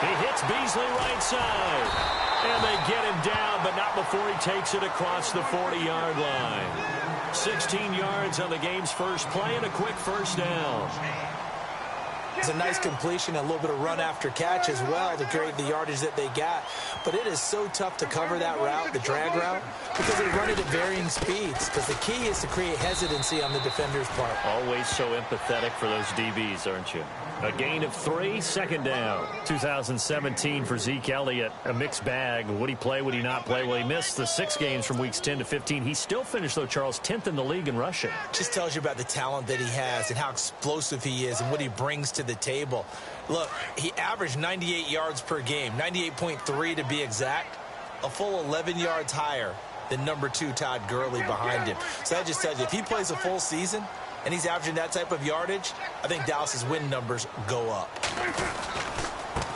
He hits Beasley right side. And they get him down, but not before he takes it across the 40-yard line. 16 yards on the game's first play and a quick first down. It's a nice completion, a little bit of run after catch as well to create the yardage that they got. But it is so tough to cover that route, the drag route, because they run it at varying speeds. Because the key is to create hesitancy on the defender's part. Always so empathetic for those DBs, aren't you? A gain of 3, second down. 2017 for Zeke Elliott, a mixed bag. Would he play, would he not play? Well, he missed the 6 games from weeks 10 to 15. He still finished, though, Charles, 10th in the league in rushing. Just tells you about the talent that he has and how explosive he is and what he brings to the table. Look, he averaged 98 yards per game, 98.3 to be exact, a full 11 yards higher than number 2 Todd Gurley behind him. So that just tells you, if he plays a full season and he's averaging that type of yardage, I think Dallas's win numbers go up.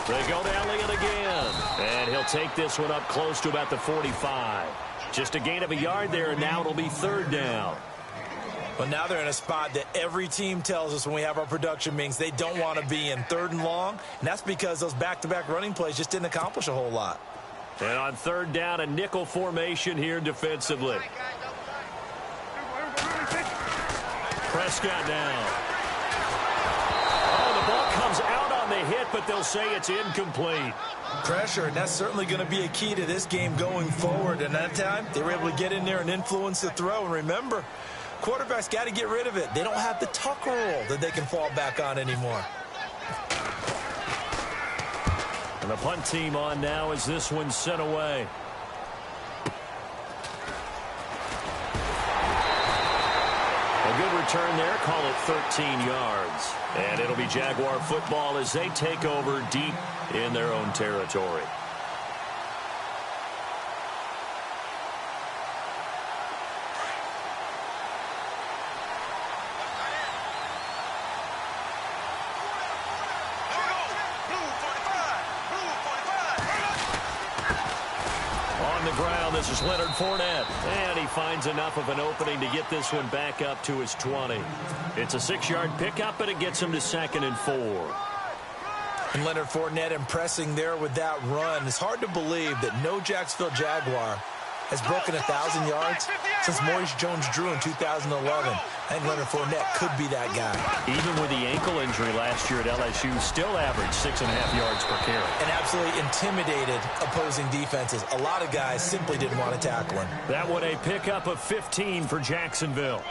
They go to Elliott again, and he'll take this one up close to about the 45. Just a gain of a yard there, and now it'll be third down. Well, now they're in a spot that every team tells us when we have our production meetings they don't want to be in, third and long, and that's because those back-to-back running plays just didn't accomplish a whole lot. And on third down, a nickel formation here defensively. Prescott down. Oh, the ball comes out on the hit, but they'll say it's incomplete. Pressure, and that's certainly going to be a key to this game going forward. And that time, they were able to get in there and influence the throw. And remember, quarterbacks got to get rid of it. They don't have the tuck rule that they can fall back on anymore. And the punt team on now as this one's sent away. A good return there, call it 13 yards. And it'll be Jaguar football as they take over deep in their own territory. This is Leonard Fournette, and he finds enough of an opening to get this one back up to his 20. It's a 6-yard pickup, but it gets him to 2nd and 4. And Leonard Fournette impressing there with that run. It's hard to believe that no Jacksonville Jaguar has broken 1,000 yards since Maurice Jones-Drew in 2011. I think Leonard Fournette could be that guy. Even with the ankle injury last year at LSU, still averaged 6.5 yards per carry. And absolutely intimidated opposing defenses. A lot of guys simply didn't want to tackle him. That one a pickup of 15 for Jacksonville.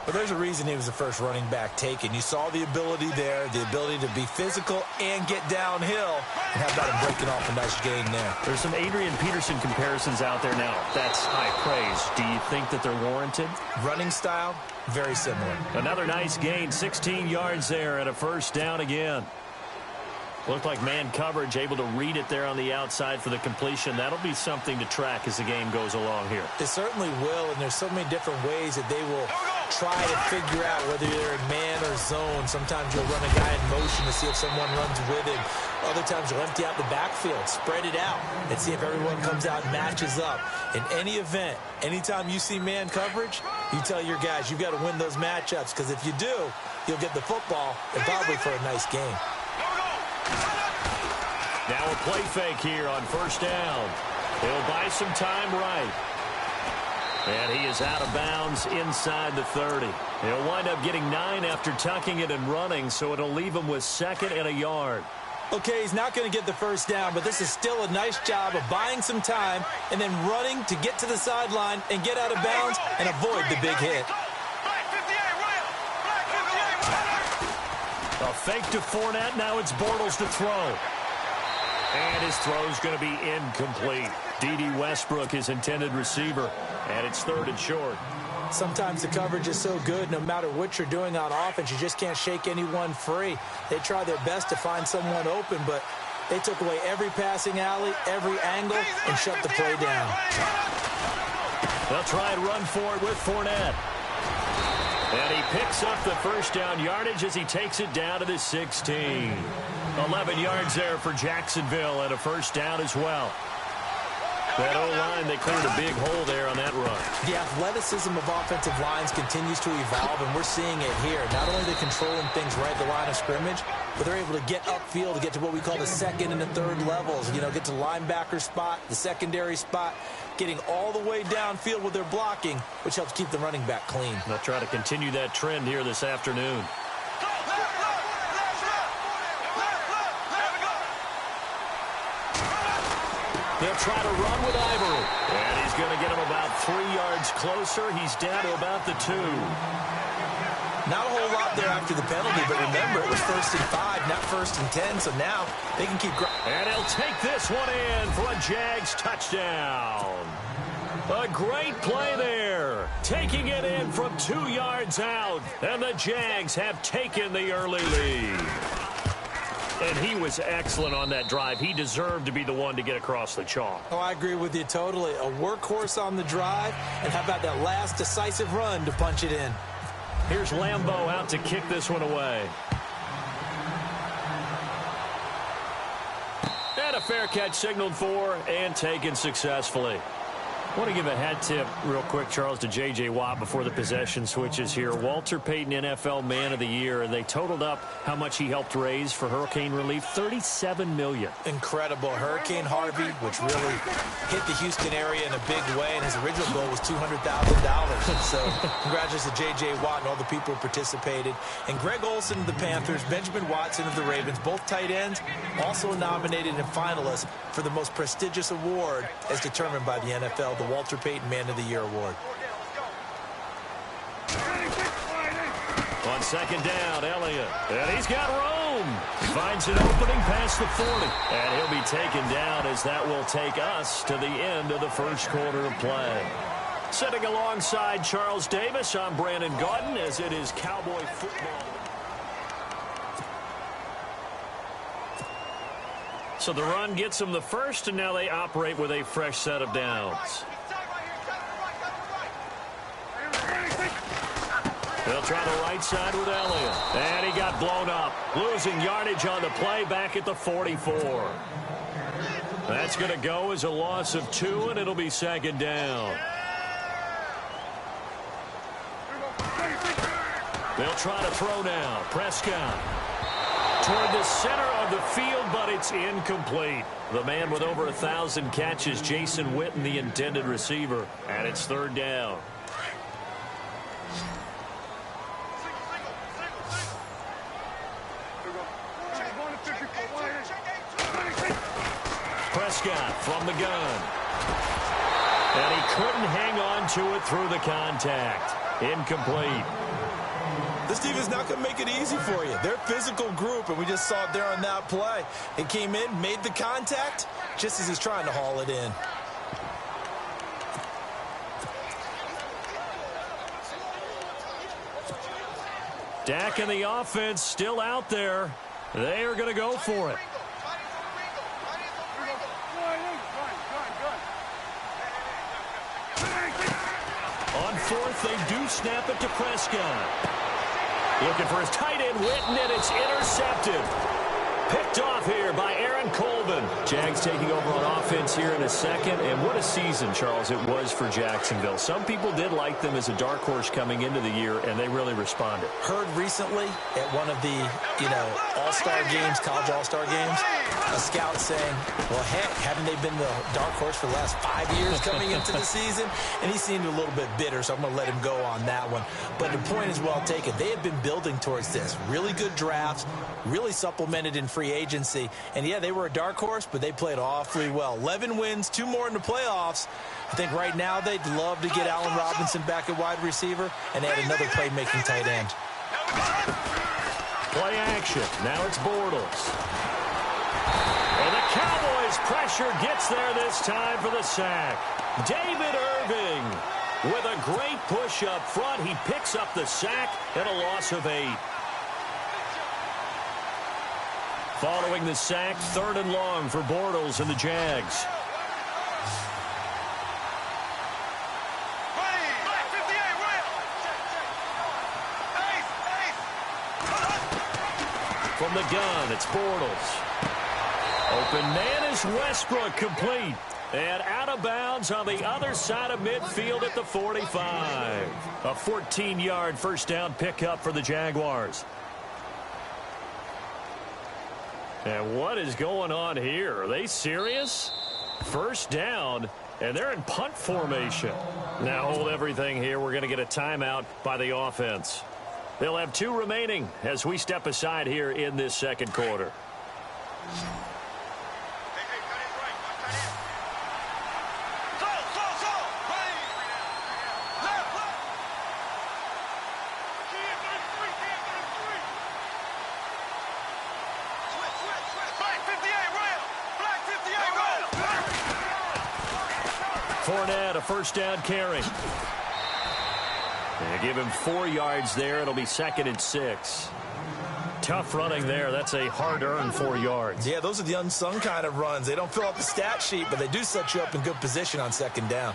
But there's a reason he was the first running back taken. You saw the ability there, the ability to be physical and get downhill. And how about him breaking off a nice gain there? There's some Adrian Peterson comparisons out there now. That's high praise. Do you think that they're warranted? Running style, very similar. Another nice gain, 16 yards there and a first down again. Looked like man coverage, able to read it there on the outside for the completion. That'll be something to track as the game goes along here. It certainly will, and there's so many different ways that they will try to figure out whether they're in man or zone. Sometimes you'll run a guy in motion to see if someone runs with him. Other times you'll empty out the backfield, spread it out, and see if everyone comes out and matches up. In any event, anytime you see man coverage, you tell your guys you've got to win those matchups, because if you do, you'll get the football and probably for a nice game. Now a play fake here on first down. He'll buy some time right. And he is out of bounds inside the 30. He'll wind up getting 9 after tucking it and running, so it'll leave him with 2nd and a yard. Okay, he's not going to get the first down, but this is still a nice job of buying some time and then running to get to the sideline and get out of bounds and avoid the big hit. A fake to Fournette. Now it's Bortles to throw. And his throw's going to be incomplete. D.D. Westbrook, his intended receiver, and it's 3rd and short. Sometimes the coverage is so good, no matter what you're doing on offense, you just can't shake anyone free. They try their best to find someone open, but they took away every passing alley, every angle, and shut the play down. They'll try and run for it with Fournette. And he picks up the first down yardage as he takes it down to the 16. 11 yards there for Jacksonville and a first down as well. That O-line, they cleared a big hole there on that run. The athleticism of offensive lines continues to evolve, and we're seeing it here. Not only are they controlling things right at the line of scrimmage, but they're able to get upfield to get to what we call the second and the third levels. You know, get to the linebacker spot, the secondary spot, getting all the way downfield with their blocking, which helps keep the running back clean. They'll try to continue that trend here this afternoon. They'll try to run with Ivory. And he's going to get him about 3 yards closer. He's down to about the 2. Not a whole lot there after the penalty, but remember, it was 1st and 5, not 1st and 10, so now they can keep... And he'll take this one in for a Jags touchdown. A great play there. Taking it in from 2 yards out. And the Jags have taken the early lead. And he was excellent on that drive. He deserved to be the one to get across the chalk. Oh, I agree with you totally. A workhorse on the drive. And how about that last decisive run to punch it in? Here's Lambeau out to kick this one away. And a fair catch signaled for and taken successfully. I want to give a hat tip real quick, Charles, to J.J. Watt before the possession switches here. Walter Payton, NFL Man of the Year, and they totaled up how much he helped raise for hurricane relief, $37 million. Incredible. Hurricane Harvey, which really hit the Houston area in a big way, and his original goal was $200,000. So congratulations to J.J. Watt and all the people who participated. And Greg Olsen of the Panthers, Benjamin Watson of the Ravens, both tight ends, also nominated and finalists for the most prestigious award as determined by the NFL, the Walter Payton Man of the Year Award. On second down, Elliott. And he's got room. He finds an opening past the 40. And he'll be taken down as that will take us to the end of the first quarter of play. Sitting alongside Charles Davis, I'm Brandon Gaudin as it is Cowboy football. So the run gets them the first, and now they operate with a fresh set of downs. They'll try the right side with Elliott. And he got blown up. Losing yardage on the play back at the 44. That's going to go as a loss of 2, and it'll be second down. They'll try to throw now. Prescott toward the center of the field, but it's incomplete. The man with over 1,000 catches, Jason Witten, the intended receiver, and it's third down. Prescott from the gun. And he couldn't hang on to it through the contact. Incomplete. This team is not going to make it easy for you. They're a physical group, and we just saw it there on that play. It came in, made the contact, just as he's trying to haul it in. Dak and the offense still out there. They are going to go for it. On fourth, they do snap it to Prescott. Looking for his tight end, Witten, and it's intercepted. Picked off here by Aaron Colvin. Jags taking over on offense here in a second. And what a season, Charles, it was for Jacksonville. Some people did like them as a dark horse coming into the year, and they really responded. Heard recently at one of the, all-star games, college all-star games, a scout saying, well, heck, haven't they been the dark horse for the last 5 years coming into the season? And he seemed a little bit bitter, so I'm going to let him go on that one. But the point is well taken. They have been building towards this. Really good drafts, really supplemented in free agency. And, yeah, they were a dark horse, but they played awfully well. 11 wins, 2 more in the playoffs. I think right now they'd love to get Allen Robinson back at wide receiver and add another playmaking tight end. Play action. Now it's Bortles. And the Cowboys' pressure gets there this time for the sack. David Irving with a great push up front. He picks up the sack and a loss of 8. Following the sack, 3rd and long for Bortles and the Jags. From the gun, it's Bortles. Open man is Westbrook, complete. And out of bounds on the other side of midfield at the 45. A 14-yard first down pickup for the Jaguars. And what is going on here? Are they serious? First down, and they're in punt formation. Now hold everything here. We're going to get a timeout by the offense. They'll have 2 remaining as we step aside here in this second quarter. Fournette, a first down carry. They give him 4 yards there. It'll be 2nd and 6. Tough running there. That's a hard-earned 4 yards. Yeah, those are the unsung kind of runs. They don't fill out the stat sheet, but they do set you up in good position on 2nd down.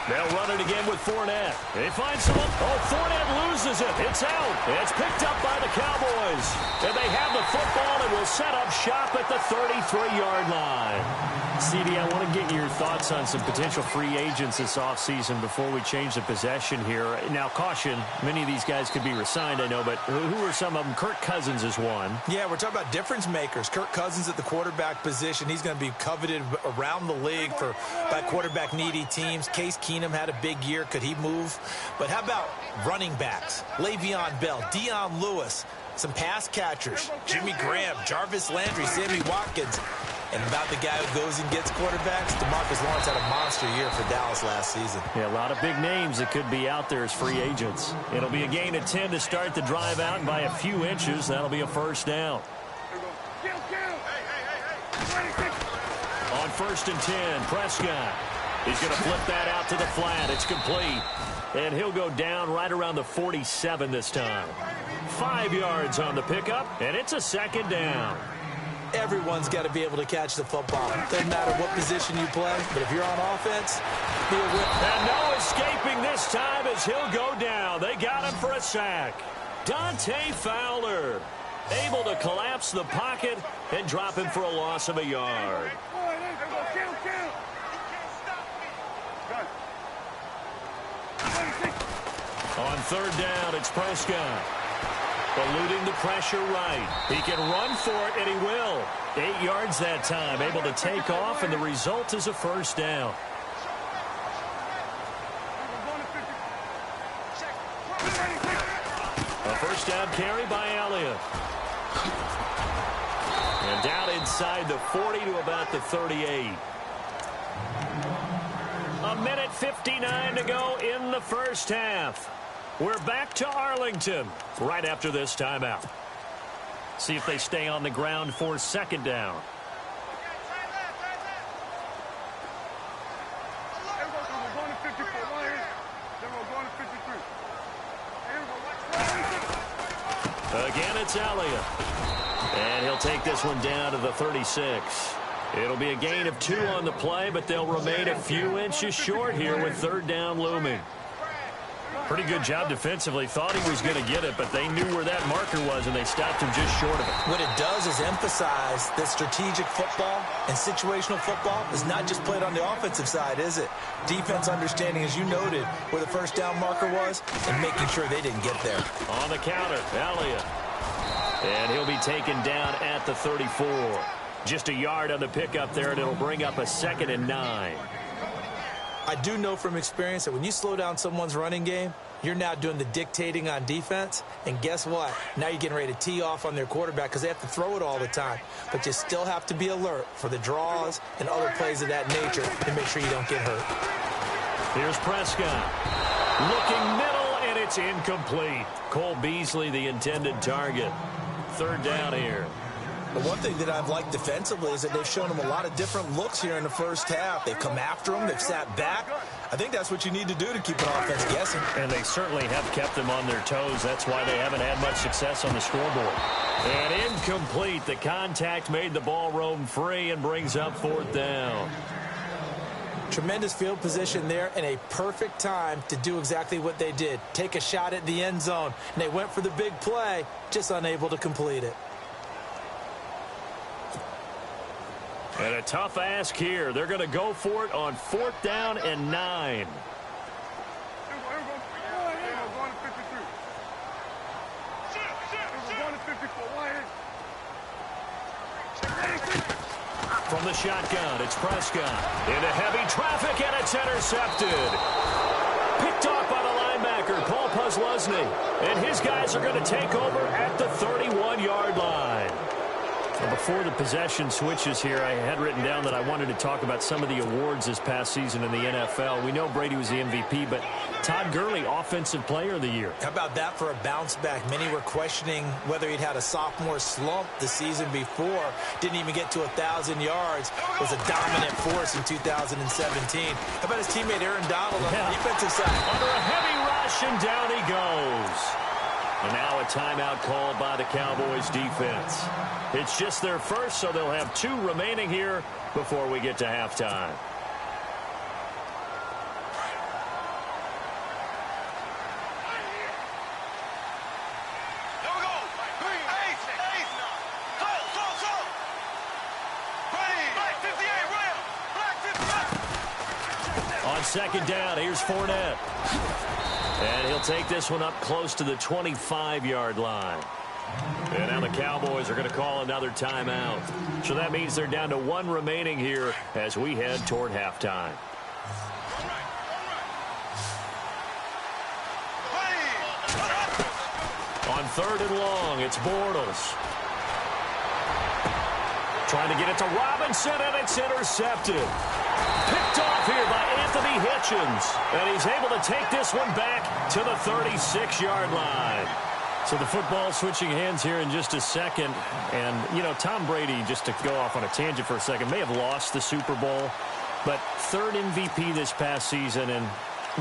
They'll run it again with Fournette. They find someone. Oh, Fournette loses it. It's out. It's picked up by the Cowboys. And they have the football and will set up shop at the 33-yard line. CD, I want to get your thoughts on some potential free agents this offseason before we change the possession here. Now, caution, many of these guys could be re-signed, I know, but who are some of them? Kirk Cousins is one. Yeah, we're talking about difference makers. Kirk Cousins at the quarterback position. He's going to be coveted around the league by quarterback-needy teams. Case Keenum had a big year. Could he move? But how about running backs? Le'Veon Bell, Dion Lewis, some pass catchers, Jimmy Graham, Jarvis Landry, Sammy Watkins. And about the guy who goes and gets quarterbacks, DeMarcus Lawrence had a monster year for Dallas last season. Yeah, a lot of big names that could be out there as free agents. It'll be a gain of 10 to start the drive out, and by a few inches, that'll be a first down. On 1st and 10, Prescott. He's going to flip that out to the flat. It's complete. And he'll go down right around the 47 this time. 5 yards on the pickup, and it's a 2nd down. Everyone's got to be able to catch the football. Doesn't matter what position you play, but if you're on offense, be a whip. And no escaping this time as he'll go down. They got him for a sack. Dante Fowler able to collapse the pocket and drop him for a loss of a yard. On 3rd down, it's Prescott. Eluding the pressure right. He can run for it, and he will. 8 yards that time. Able to take off, and the result is a first down. A first down carry by Elliott. And down inside the 40 to about the 38. A minute 59 to go in the first half. We're back to Arlington right after this timeout. See if they stay on the ground for 2nd down. Again, it's Elliott. And he'll take this one down to the 36. It'll be a gain of 2 on the play, but they'll remain a few inches short here with 3rd down looming. Pretty good job defensively. Thought he was going to get it, but they knew where that marker was, and they stopped him just short of it. What it does is emphasize that strategic football and situational football is not just played on the offensive side, is it? Defense understanding, as you noted, where the first down marker was and making sure they didn't get there. On the counter, Elliott. And he'll be taken down at the 34. Just a yard on the pickup there, and it'll bring up a 2nd and 9. I do know from experience that when you slow down someone's running game, you're now doing the dictating on defense. And guess what? Now you're getting ready to tee off on their quarterback because they have to throw it all the time. But you still have to be alert for the draws and other plays of that nature to make sure you don't get hurt. Here's Prescott. Looking middle, and it's incomplete. Cole Beasley, the intended target. 3rd down here. The one thing that I've liked defensively is that they've shown him a lot of different looks here in the first half. They've come after him. They've sat back. I think that's what you need to do to keep an offense guessing. And they certainly have kept them on their toes. That's why they haven't had much success on the scoreboard. And incomplete. The contact made the ball roam free and brings up 4th down. Tremendous field position there and a perfect time to do exactly what they did. Take a shot at the end zone. And they went for the big play, just unable to complete it. And a tough ask here. They're going to go for it on 4th down and 9. From the shotgun, it's Prescott. Into heavy traffic, and it's intercepted. Picked off by the linebacker, Paul Puslesny. And his guys are going to take over at the 31-yard line. Now, before the possession switches here, I had written down that I wanted to talk about some of the awards this past season in the NFL. We know Brady was the MVP, but Todd Gurley, Offensive Player of the Year. How about that for a bounce back? Many were questioning whether he'd had a sophomore slump the season before. Didn't even get to 1,000 yards. Was a dominant force in 2017. How about his teammate Aaron Donald on the defensive side? Under a heavy rush, and down he goes. And now a timeout called by the Cowboys defense. It's just their first, so they'll have 2 remaining here before we get to halftime. On 2nd down, here's Fournette. And he'll take this one up close to the 25-yard line. And now the Cowboys are going to call another timeout. So that means they're down to 1 remaining here as we head toward halftime. On 3rd and long, it's Bortles. Trying to get it to Robinson, and it's intercepted. Picked off here by Anthony Hitchens. And he's able to take this one back to the 36-yard line. So the football switching hands here in just a second. And, you know, Tom Brady, just to go off on a tangent for a second, may have lost the Super Bowl. But 3rd MVP this past season, and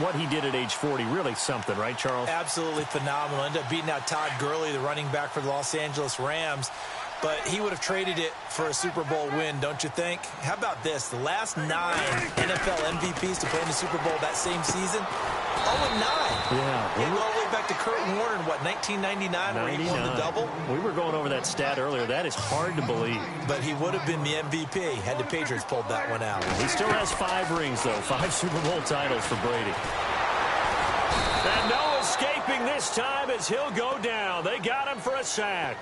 what he did at age 40, really something, right, Charles? Absolutely phenomenal. Ended up beating out Todd Gurley, the running back for the Los Angeles Rams. But he would have traded it for a Super Bowl win, don't you think? How about this? The last 9 NFL MVPs to play in the Super Bowl that same season, 0-9. Yeah. He went all the way back to Kurt Warner in, what, 1999, where he won the double? We were going over that stat earlier. That is hard to believe. But he would have been the MVP had the Patriots pulled that one out. He still has 5 rings, though. 5 Super Bowl titles for Brady. And no escaping this time as he'll go down. They got him for a sack.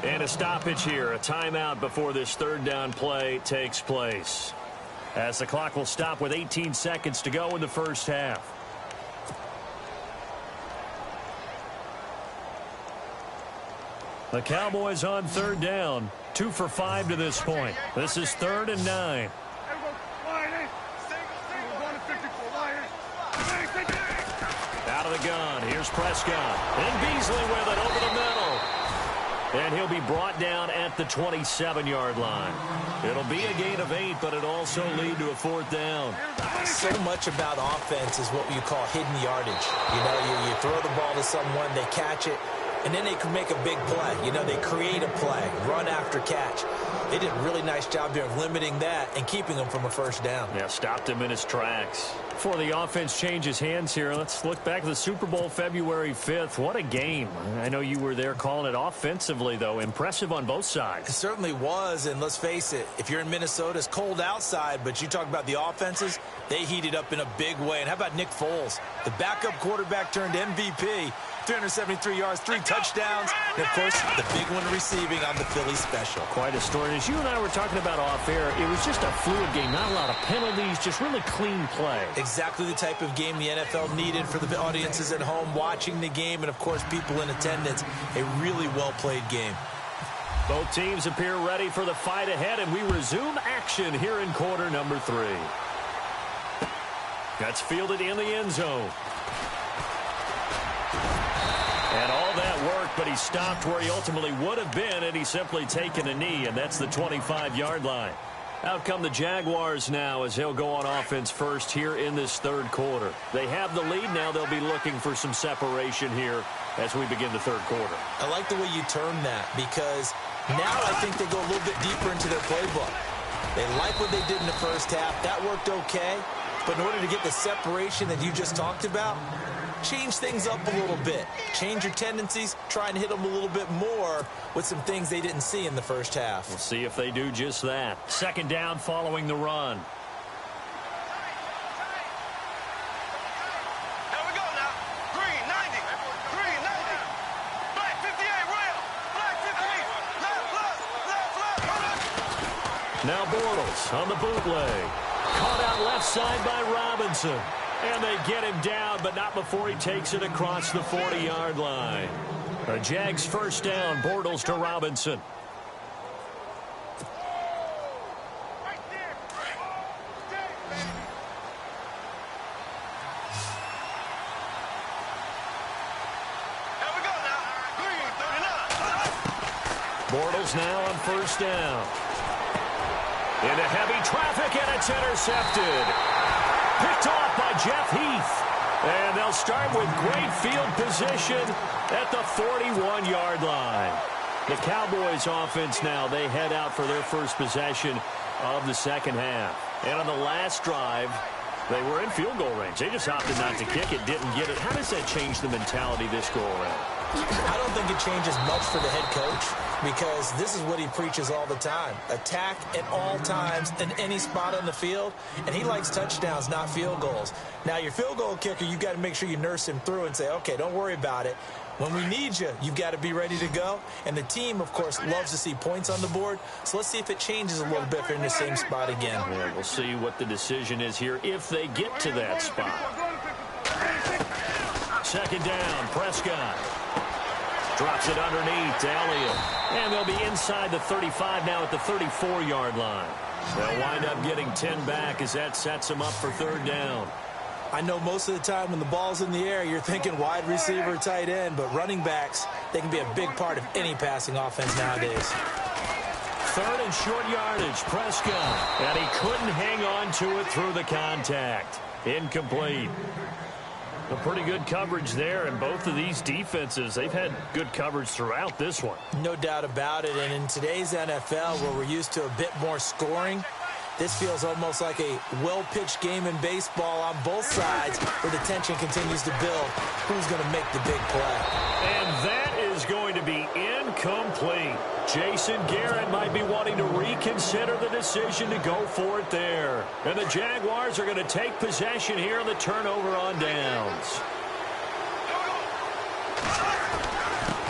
And a stoppage here, a timeout before this 3rd down play takes place. As the clock will stop with 18 seconds to go in the first half. The Cowboys on 3rd down, 2 for 5 to this point. This is 3rd and 9. Out of the gun, here's Prescott. And Beasley with it over the middle. And he'll be brought down at the 27-yard line. It'll be a gain of 8, but it'll also lead to a 4th down. So much about offense is what you call hidden yardage. You know, you throw the ball to someone, they catch it, and then they can make a big play. You know, they create a play, run after catch. They did a really nice job here of limiting that and keeping him from a 1st down. Yeah, stopped him in his tracks. Before the offense changes hands here, let's look back to the Super Bowl February 5th. What a game. I know you were there calling it offensively, though. Impressive on both sides. It certainly was, and let's face it, if you're in Minnesota, it's cold outside, but you talk about the offenses, they heated up in a big way. And how about Nick Foles? The backup quarterback turned MVP, 373 yards, 3 touchdowns, and, of course, the big one receiving on the Philly special. Quite a story. And as you and I were talking about off air, it was just a fluid game, not a lot of penalties, just really clean play. Exactly the type of game the NFL needed for the audiences at home watching the game and, of course, people in attendance. A really well-played game. Both teams appear ready for the fight ahead, and we resume action here in quarter number 3. That's fielded in the end zone. And all that work, but he stopped where he ultimately would have been, and he's simply taken a knee, and that's the 25-yard line. Out come the Jaguars now as he'll go on offense first here in this 3rd quarter. They have the lead now. They'll be looking for some separation here as we begin the 3rd quarter. I like the way you term that because now I think they go a little bit deeper into their playbook. They like what they did in the first half. That worked okay. But in order to get the separation that you just talked about, change things up a little bit. Change your tendencies. Try and hit them a little bit more with some things they didn't see in the first half. We'll see if they do just that. Second down following the run. Now Bortles on the bootleg. Caught out left side by Robinson. And they get him down, but not before he takes it across the 40-yard line. The Jags first down, Bortles to Robinson. Bortles now on first down. Into heavy traffic, and it's intercepted. Picked off by Jeff Heath. And they'll start with great field position at the 41-yard line. The Cowboys offense now, they head out for their first possession of the second half. And on the last drive, they were in field goal range. They just opted not to kick it, didn't get it. How does that change the mentality this go around? I don't think it changes much for the head coach because this is what he preaches all the time. Attack at all times in any spot on the field, and he likes touchdowns, not field goals. Now, your field goal kicker, you've got to make sure you nurse him through and say, okay, don't worry about it. When we need you, you've got to be ready to go. And the team, of course, loves to see points on the board. So let's see if it changes a little bit if they're in the same spot again. Yeah, we'll see what the decision is here if they get to that spot. Second down, Prescott. Drops it underneath to Elliott. And they'll be inside the 35 now at the 34-yard line. They'll wind up getting 10 back as that sets them up for third down. I know most of the time when the ball's in the air, you're thinking wide receiver, tight end, but running backs, they can be a big part of any passing offense nowadays. Third and short yardage, Prescott. And he couldn't hang on to it through the contact. Incomplete. A pretty good coverage there, and both of these defenses, they've had good coverage throughout this one. No doubt about it, and in today's NFL, where we're used to a bit more scoring, this feels almost like a well-pitched game in baseball on both sides where the tension continues to build. Who's going to make the big play? And that is going to be incomplete. Jason Garrett might be wanting to reconsider the decision to go for it there. And the Jaguars are going to take possession here on the turnover on downs.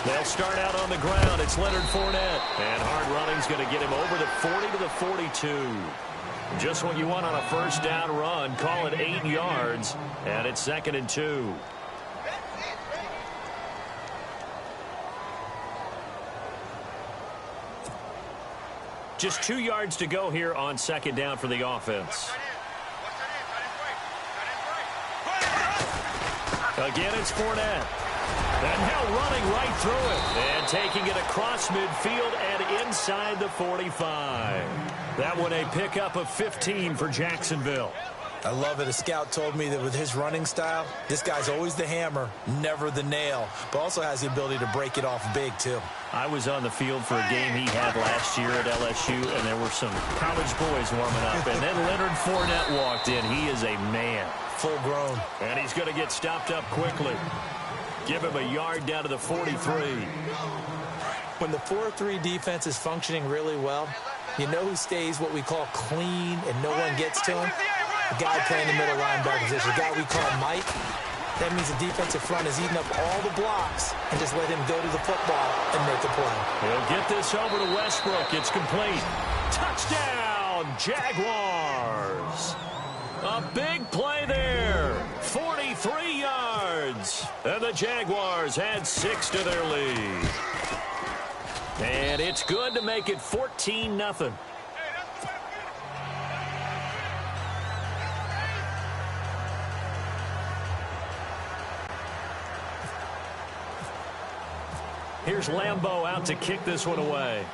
They'll start out on the ground. It's Leonard Fournette. And hard running's going to get him over the 40 to the 42. Just what you want on a first down run. Call it 8 yards. And it's 2nd and 2. Just 2 yards to go here on second down for the offense. Again, it's Fournette. And now running right through it. And taking it across midfield and inside the 45. That one a pickup of 15 for Jacksonville. I love it. A scout told me that with his running style, this guy's always the hammer, never the nail, but also has the ability to break it off big, too. I was on the field for a game he had last year at LSU, and there were some college boys warming up. And then Leonard Fournette walked in. He is a man. Full grown. And he's going to get stopped up quickly. Give him a yard down to the 43. When the 4-3 defense is functioning really well, you know who stays what we call clean and no one gets to him? The guy playing the middle linebacker position, the guy we call Mike. That means the defensive front is eating up all the blocks and just let him go to the football and make a play. He'll get this over to Westbrook. It's complete. Touchdown, Jaguars. A big play there. 43 yards. And the Jaguars add 6 to their lead. And it's good to make it 14-0. Here's Lambeau out to kick this one away.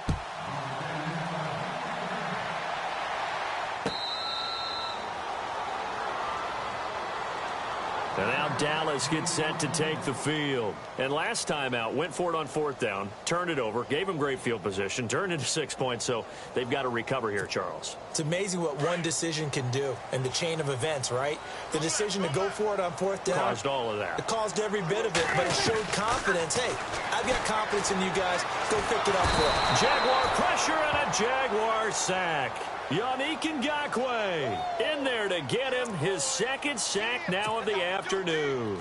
And now Dallas gets set to take the field. And last time out, went for it on 4th down, turned it over, gave them great field position, turned into 6 points, so they've got to recover here, Charles. It's amazing what one decision can do in the chain of events, right? The decision to go for it on 4th down. Caused all of that. It caused every bit of it, but it showed confidence. Hey, I've got confidence in you guys. Go pick it up for it. Jaguar pressure and a Jaguar sack. Yannick Ngakoue in there to get him his 2nd sack now of the afternoon.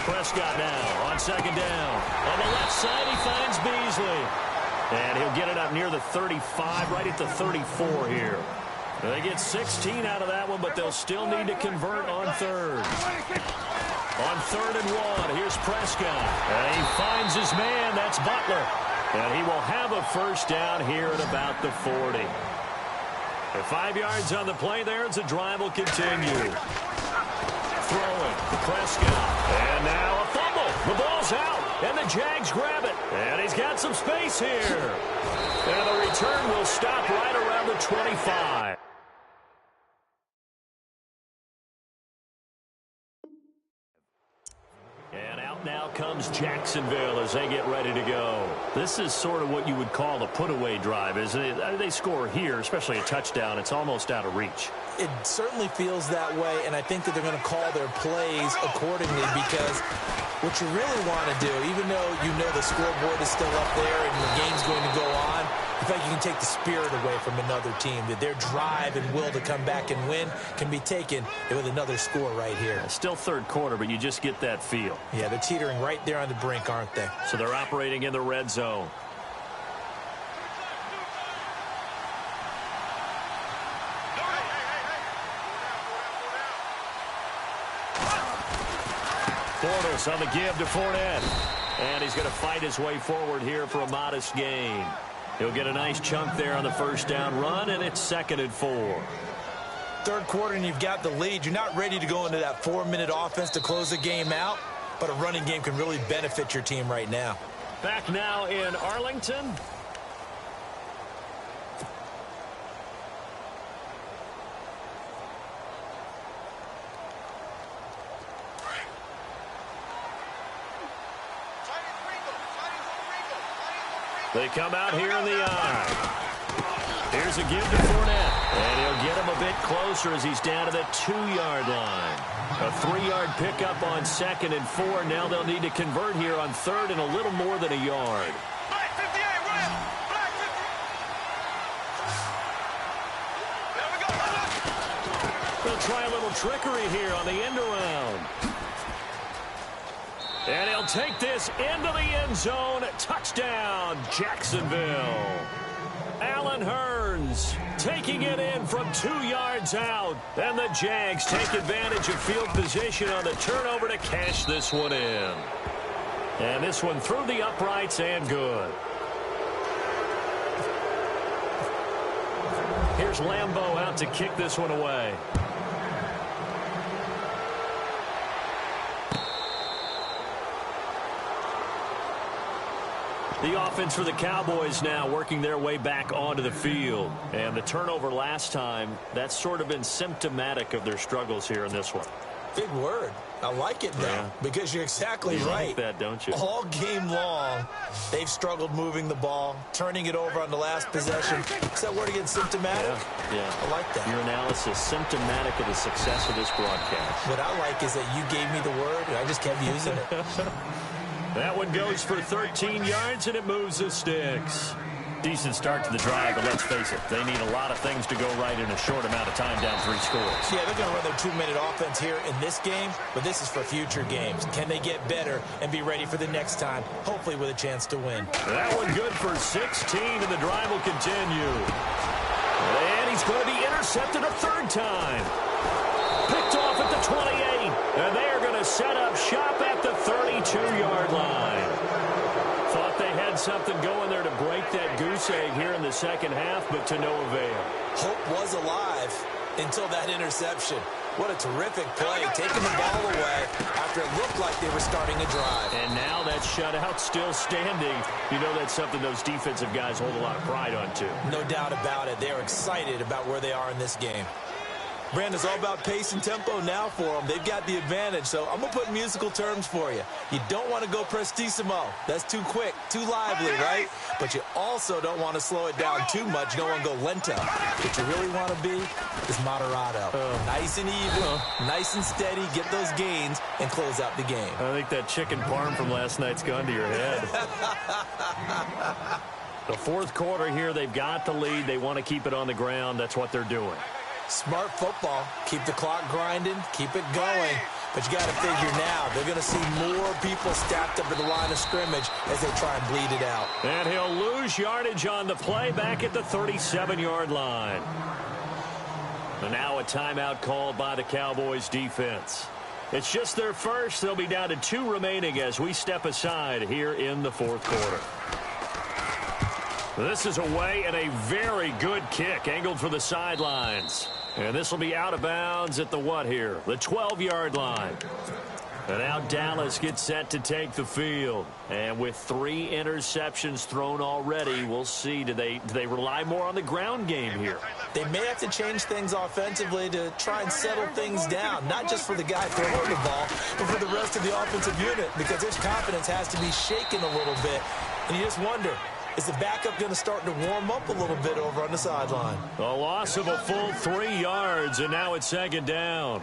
Prescott now on 2nd down. On the left side, he finds Beasley. And he'll get it up near the 35, right at the 34 here. They get 16 out of that one, but they'll still need to convert on 3rd. On 3rd and 1, here's Prescott. And he finds his man. That's Butler. And he will have a 1st down here at about the 40. And 5 yards on the play there as the drive will continue. Throwing to Prescott. And now a fumble. The ball's out. And the Jags grab it. And he's got some space here. And the return will stop right around the 25. And out now comes Jacksonville as they get ready to go. This is sort of what you would call a put-away drive, isn't it? They score here, especially a touchdown. It's almost out of reach. It certainly feels that way, and I think that they're going to call their plays accordingly because what you really want to do, even though you know the scoreboard is still up there and the game's going to go on, in fact, you can take the spirit away from another team, that their drive and will to come back and win can be taken with another score right here. Still 3rd quarter, but you just get that feel. Yeah, they're teetering right there on the brink, aren't they? So they're operating in the red zone. Bortles on the give to Fournette. And he's going to fight his way forward here for a modest gain. He'll get a nice chunk there on the 1st down run, and it's 2nd and 4. 3rd quarter, and you've got the lead. You're not ready to go into that 4-minute offense to close the game out, but a running game can really benefit your team right now. Back now in Arlington. They come out here in the eye. Here's a give to Fournette. And he'll get him a bit closer as he's down to the 2-yard line. A 3-yard pickup on 2nd and 4. Now they'll need to convert here on 3rd and a little more than a yard. Black 58, right? Black 50. There we go. They'll try a little trickery here on the end around. And he'll take this into the end zone. Touchdown, Jacksonville. Allen Hurns taking it in from 2 yards out. And the Jags take advantage of field position on the turnover to cash this one in. And this one through the uprights and good. Here's Lambeau out to kick this one away. The offense for the Cowboys now working their way back onto the field. And the turnover last time, that's sort of been symptomatic of their struggles here in this one. Big word. I like it now because you're exactly right. Like that, don't you? All game long, they've struggled moving the ball, turning it over on the last possession. Is that word again, symptomatic? Yeah. I like that. Your analysis, symptomatic of the success of this broadcast. What I like is that you gave me the word, and I just kept using it. That one goes for 13 yards, and it moves the sticks. Decent start to the drive, but let's face it, they need a lot of things to go right in a short amount of time down 3 scores. Yeah, they're going to run their 2-minute offense here in this game, but this is for future games. Can they get better and be ready for the next time, hopefully with a chance to win? That one good for 16, and the drive will continue. And he's going to be intercepted a 3rd time. Picked off at the 28, and they are going to set up shop at the 32-yard line. Thought they had something going there to break that goose egg here in the second half, but to no avail. Hope was alive until that interception. What a terrific play, taking the ball away after it looked like they were starting a drive. And now that shutout still standing. You know that's something those defensive guys hold a lot of pride on, too. No doubt about it. They're excited about where they are in this game. Brandon, it's all about pace and tempo now for them. They've got the advantage, so I'm going to put musical terms for you. You don't want to go prestissimo. That's too quick, too lively, right? But you also don't want to slow it down too much. You don't want to go lento. What you really want to be is moderato. Nice and even, nice and steady, get those gains, and close out the game. I think that chicken parm from last night's gone to your head. The fourth quarter here, they've got the lead. They want to keep it on the ground. That's what they're doing. Smart football. Keep the clock grinding. Keep it going. But you got to figure now, they're going to see more people stacked up at the line of scrimmage as they try and bleed it out. And he'll lose yardage on the play back at the 37-yard line. And now a timeout called by the Cowboys defense. It's just their first. They'll be down to 2 remaining as we step aside here in the fourth quarter. This is away and a very good kick angled for the sidelines. And this will be out of bounds at the what here? The 12-yard line. And now Dallas gets set to take the field. And with 3 interceptions thrown already, we'll see. Do they rely more on the ground game here? They may have to change things offensively to try and settle things down, not just for the guy throwing the ball, but for the rest of the offensive unit, because his confidence has to be shaken a little bit. And you just wonder, is the backup going to start to warm up a little bit over on the sideline? A loss of a full 3 yards, and now it's second down.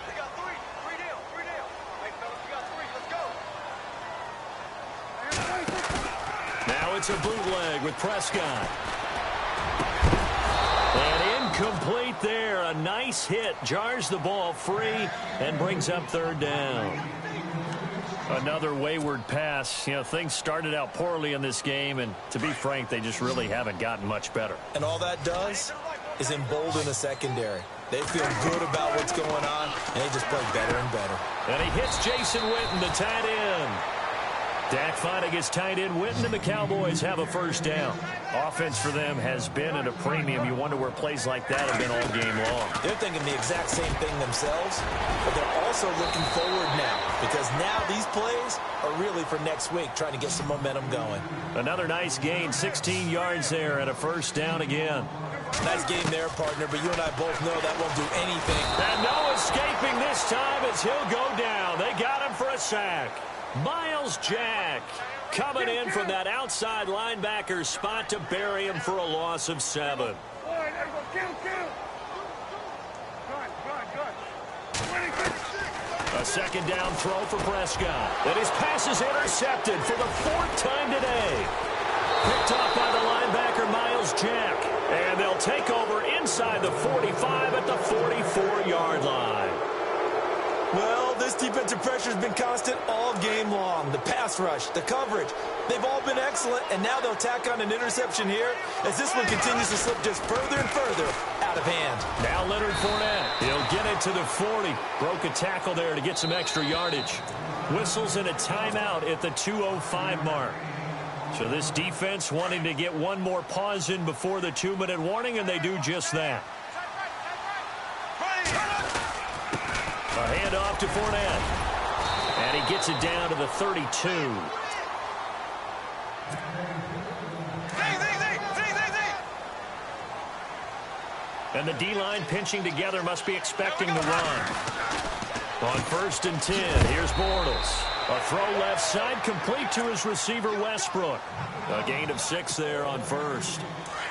We got 3. 3 down. 3 down. Hey, fellas, we got 3. Let's go. Now it's a bootleg with Prescott. And incomplete there. A nice hit. Jars the ball free and brings up third down. Another wayward pass. You know, things started out poorly in this game, and to be frank, they just really haven't gotten much better. And all that does is embolden the secondary. They feel good about what's going on, and they just play better and better. And he hits Jason Witten, the tight end. Dak finding his tight end Witten, and the Cowboys have a first down. Offense for them has been at a premium. You wonder where plays like that have been all game long. They're thinking the exact same thing themselves, but they're also looking forward now, because now these plays are really for next week, trying to get some momentum going. Another nice gain, 16 yards there, and a first down again. Nice game there, partner, but you and I both know that won't do anything. And no escaping this time as he'll go down. They got him for a sack. Miles Jack coming in from that outside linebacker spot to bury him for a loss of 7. All right, everyone, kill. Good. A second down throw for Prescott. And his pass is intercepted for the 4th time today. Picked off by the linebacker Miles Jack. And they'll take over inside the 45 at the 44-yard line. Well, this defensive pressure has been constant all game long. The pass rush, the coverage, they've all been excellent, and now they'll tack on an interception here as this one continues to slip just further and further out of hand. Now Leonard Fournette. He'll get it to the 40. Broke a tackle there to get some extra yardage. Whistles in a timeout at the 2:05 mark. So this defense wanting to get one more pause in before the 2-minute warning, and they do just that. A handoff to Fournette. And he gets it down to the 32. And the D-line pinching together must be expecting the run. On 1st and 10, here's Bortles. A throw left side complete to his receiver Westbrook. A gain of 6 there on 1st.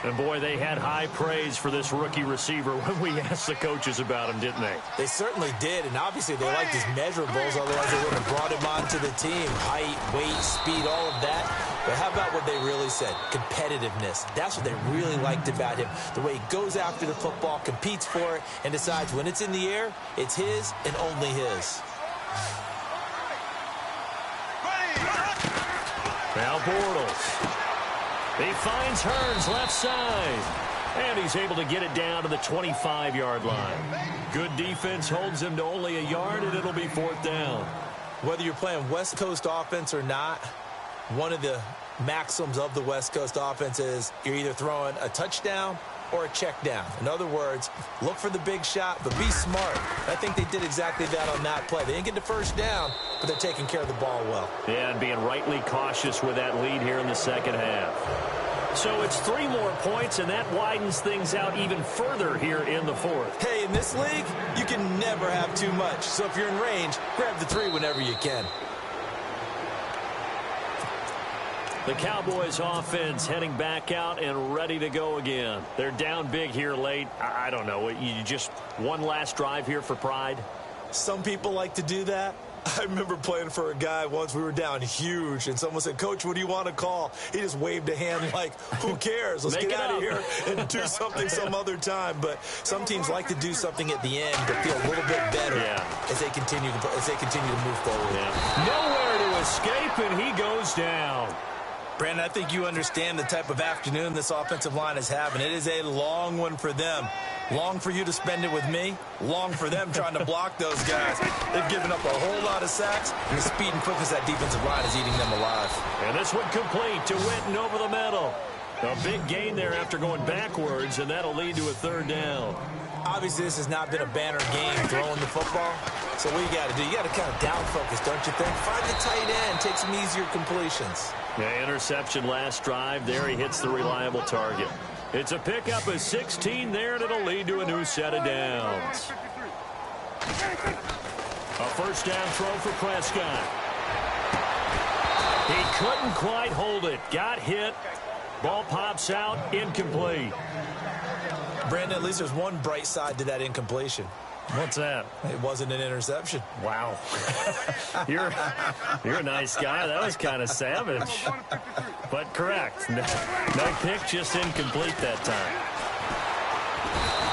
And, boy, they had high praise for this rookie receiver when we asked the coaches about him, didn't they? They certainly did, and obviously they liked his measurables, otherwise they would have brought him onto the team. Height, weight, speed, all of that. But how about what they really said? Competitiveness. That's what they really liked about him. The way he goes after the football, competes for it, and decides when it's in the air, it's his and only his. Now Bortles. He finds Hearns left side. And he's able to get it down to the 25-yard line. Good defense holds him to only a yard, and it'll be 4th down. Whether you're playing West Coast offense or not, one of the maxims of the West Coast offense is you're either throwing a touchdown or a check down. In other words, look for the big shot, but be smart. I think they did exactly that on that play. They didn't get the first down, but they're taking care of the ball well. Yeah, and being rightly cautious with that lead here in the second half. So it's 3 more points, and that widens things out even further here in the fourth. Hey, in this league, you can never have too much. So if you're in range, grab the 3 whenever you can. The Cowboys offense heading back out and ready to go again. They're down big here late. I don't know. You just one last drive here for pride? Some people like to do that. I remember playing for a guy once. We were down huge, and someone said, "Coach, what do you want to call?" He just waved a hand like, who cares? Let's get out of here and do something some other time. But some teams like to do something at the end to feel a little bit better as they continue to move forward. Yeah. Nowhere to escape, and he goes down. Brandon, I think you understand the type of afternoon this offensive line is having. It is a long one for them. Long for you to spend it with me. Long for them trying to block those guys. They've given up a whole lot of sacks, and the speed and quickness of that defensive line is eating them alive. And this one complete to Witten over the middle. A big gain there after going backwards, and that'll lead to a 3rd down. Obviously, this has not been a banner game throwing the football. So what you got to do, you got to kind of down focus, don't you think? Find the tight end, take some easier completions. Yeah, interception last drive. There he hits the reliable target. It's a pickup of 16 there, and it'll lead to a new set of downs. A 1st down throw for Prescott. He couldn't quite hold it. Got hit. Ball pops out. Incomplete. Brandon, at least there's one bright side to that incompletion. What's that? It wasn't an interception. Wow. You're a nice guy. That was kind of savage. But correct. No pick, just incomplete that time.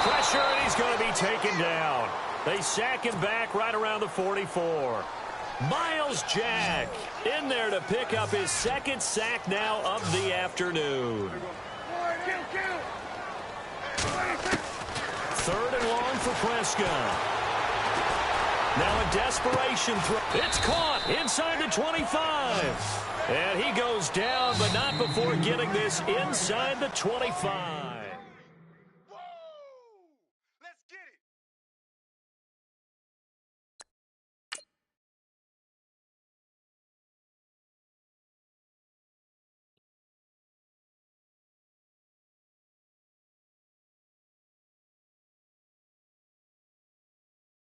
Pressure, and he's going to be taken down. They sack him back right around the 44. Myles Jack in there to pick up his 2nd sack now of the afternoon. 3rd and long for Prescott. Now a desperation throw. It's caught inside the 25. And he goes down, but not before getting this inside the 25.